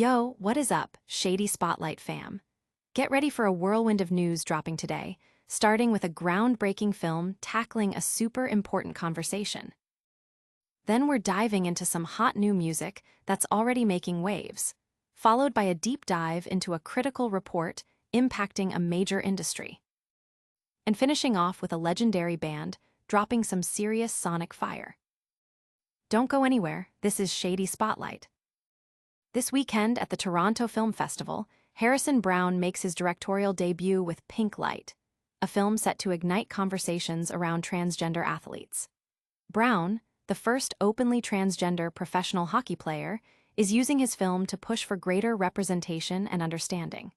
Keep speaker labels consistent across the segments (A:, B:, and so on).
A: Yo, what is up, Shady Spotlight fam? Get ready for a whirlwind of news dropping today, starting with a groundbreaking film tackling a super important conversation. Then we're diving into some hot new music that's already making waves, followed by a deep dive into a critical report impacting a major industry. And finishing off with a legendary band dropping some serious sonic fire. Don't go anywhere, this is Shady Spotlight. This weekend at the Toronto Film Festival, Harrison Browne makes his directorial debut with Pink Light, a film set to ignite conversations around transgender athletes. Browne, the first openly transgender professional hockey player, is using his film to push for greater representation and understanding.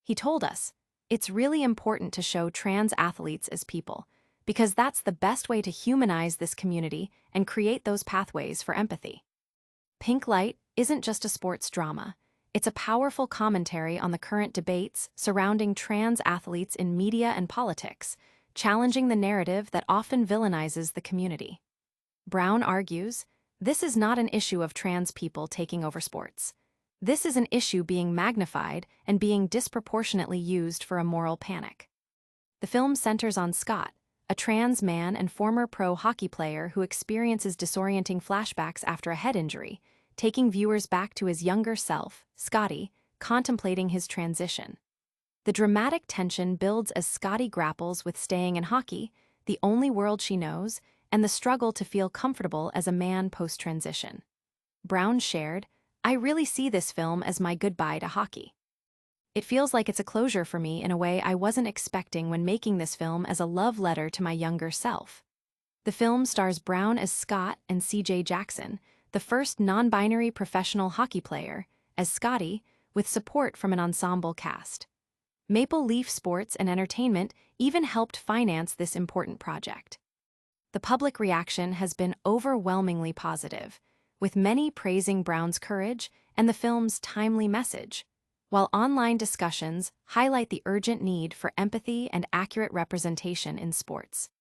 A: He told us, "It's really important to show trans athletes as people, because that's the best way to humanize this community and create those pathways for empathy." Pink Light isn't just a sports drama. It's a powerful commentary on the current debates surrounding trans athletes in media and politics, challenging the narrative that often villainizes the community. Browne argues, this is not an issue of trans people taking over sports. This is an issue being magnified and being disproportionately used for a moral panic. The film centers on Scott, a trans man and former pro hockey player who experiences disorienting flashbacks after a head injury, taking viewers back to his younger self, Scotty, contemplating his transition. The dramatic tension builds as Scotty grapples with staying in hockey, the only world she knows, and the struggle to feel comfortable as a man post-transition. Browne shared, "I really see this film as my goodbye to hockey. It feels like it's a closure for me in a way I wasn't expecting when making this film as a love letter to my younger self." The film stars Browne as Scott and CJ Jackson, the first non-binary professional hockey player, as Scotty, with support from an ensemble cast. Maple Leaf Sports and Entertainment even helped finance this important project. The public reaction has been overwhelmingly positive, with many praising Browne's courage and the film's timely message, while online discussions highlight the urgent need for empathy and accurate representation in sports.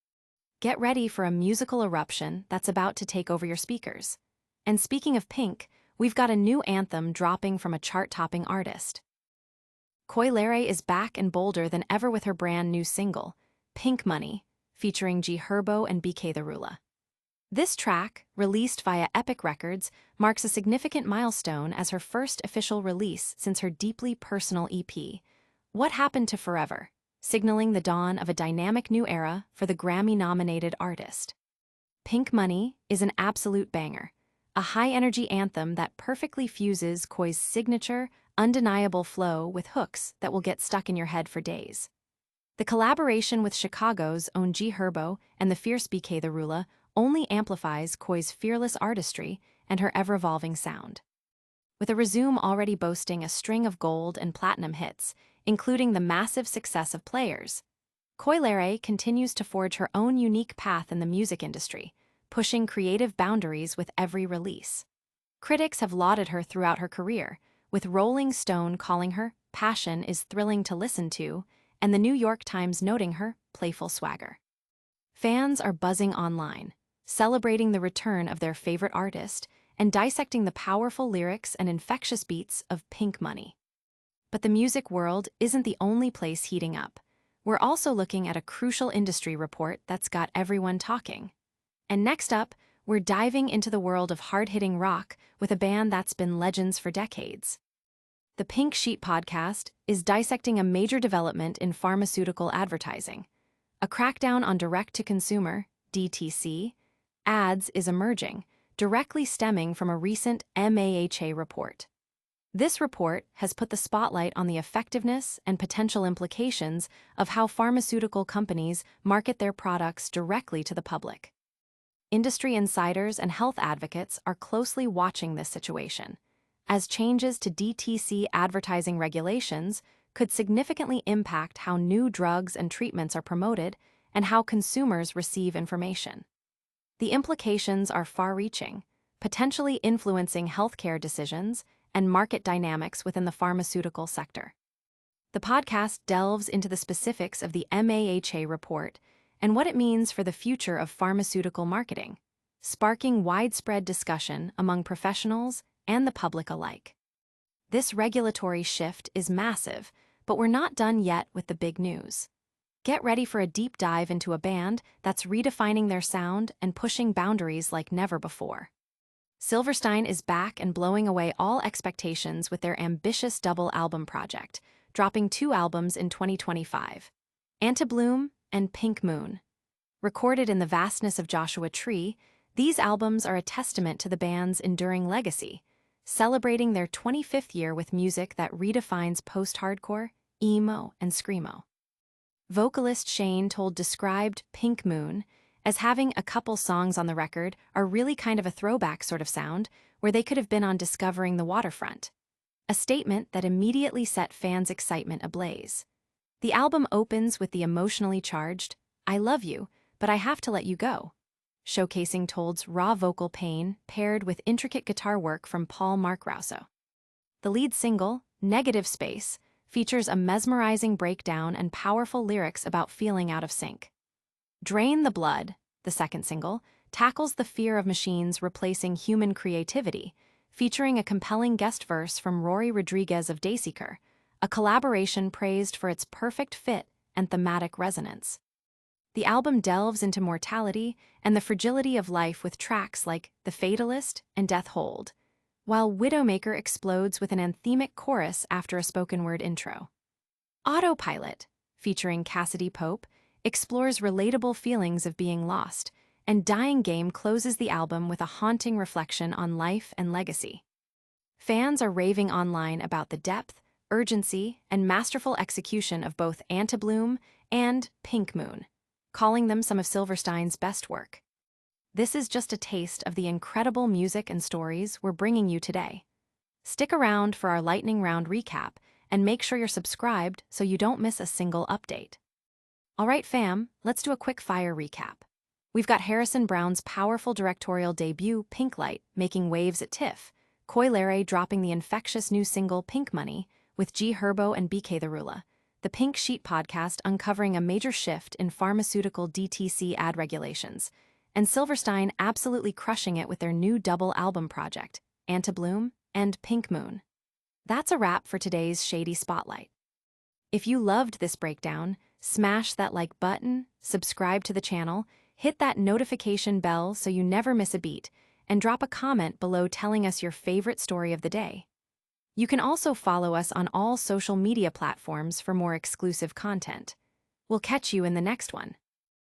A: Get ready for a musical eruption that's about to take over your speakers. And speaking of Pink, we've got a new anthem dropping from a chart-topping artist. Leray is back and bolder than ever with her brand new single, Pink Money, featuring G Herbo and Bktherula. This track, released via Epic Records, marks a significant milestone as her first official release since her deeply personal EP, What Happened to Forever, signaling the dawn of a dynamic new era for the Grammy-nominated artist. Pink Money is an absolute banger, a high-energy anthem that perfectly fuses Koi's signature, undeniable flow with hooks that will get stuck in your head for days. The collaboration with Chicago's own G Herbo and the fierce Bktherula only amplifies Koi's fearless artistry and her ever-evolving sound. With a resume already boasting a string of gold and platinum hits, including the massive success of Players, Leray continues to forge her own unique path in the music industry, pushing creative boundaries with every release. Critics have lauded her throughout her career, with Rolling Stone calling her "passion is thrilling to listen to," and the New York Times noting her playful swagger. Fans are buzzing online, celebrating the return of their favorite artist and dissecting the powerful lyrics and infectious beats of Pink Money. But the music world isn't the only place heating up. We're also looking at a crucial industry report that's got everyone talking. And next up, we're diving into the world of hard-hitting rock with a band that's been legends for decades. The Pink Sheet podcast is dissecting a major development in pharmaceutical advertising. A crackdown on direct-to-consumer, DTC, ads is emerging, directly stemming from a recent MAHA report. This report has put the spotlight on the effectiveness and potential implications of how pharmaceutical companies market their products directly to the public. Industry insiders and health advocates are closely watching this situation, as changes to DTC advertising regulations could significantly impact how new drugs and treatments are promoted and how consumers receive information. The implications are far-reaching, potentially influencing healthcare decisions and market dynamics within the pharmaceutical sector. The podcast delves into the specifics of the MAHA report and what it means for the future of pharmaceutical marketing, sparking widespread discussion among professionals and the public alike. This regulatory shift is massive, but we're not done yet with the big news. Get ready for a deep dive into a band that's redefining their sound and pushing boundaries like never before. Silverstein is back and blowing away all expectations with their ambitious double album project, dropping 2 albums in 2025. Antibloom and Pink Moon. Recorded in the vastness of Joshua Tree, these albums are a testament to the band's enduring legacy, celebrating their 25th year with music that redefines post-hardcore, emo, and screamo. Vocalist Shane told Described Pink Moon as having a couple songs on the record are really kind of a throwback sort of sound where they could have been on Discovering the Waterfront, a statement that immediately set fans' excitement ablaze. The album opens with the emotionally charged, "I love you, but I have to let you go," showcasing Told's raw vocal pain paired with intricate guitar work from Paul Markrouso. The lead single, Negative Space, features a mesmerizing breakdown and powerful lyrics about feeling out of sync. Drain the Blood, the second single, tackles the fear of machines replacing human creativity, featuring a compelling guest verse from Rory Rodriguez of Dayseeker, a collaboration praised for its perfect fit and thematic resonance. The album delves into mortality and the fragility of life with tracks like The Fatalist and Death Hold, while Widowmaker explodes with an anthemic chorus after a spoken-word intro. Autopilot, featuring Cassidy Pope, explores relatable feelings of being lost, and Dying Game closes the album with a haunting reflection on life and legacy. Fans are raving online about the depth, urgency, and masterful execution of both Antibloom and Pink Moon, calling them some of Silverstein's best work. This is just a taste of the incredible music and stories we're bringing you today. Stick around for our lightning round recap and make sure you're subscribed so you don't miss a single update. All right, fam, let's do a quick fire recap. We've got Harrison Browne's powerful directorial debut, Pink Light, making waves at TIFF, Leray dropping the infectious new single, Pink Money, with G Herbo and Bktherula, the Pink Sheet podcast uncovering a major shift in pharmaceutical DTC ad regulations, and Silverstein absolutely crushing it with their new double album project, Antibloom and Pink Moon. That's a wrap for today's Shady Spotlight. If you loved this breakdown, smash that like button, subscribe to the channel, hit that notification bell so you never miss a beat, and drop a comment below telling us your favorite story of the day. You can also follow us on all social media platforms for more exclusive content. We'll catch you in the next one.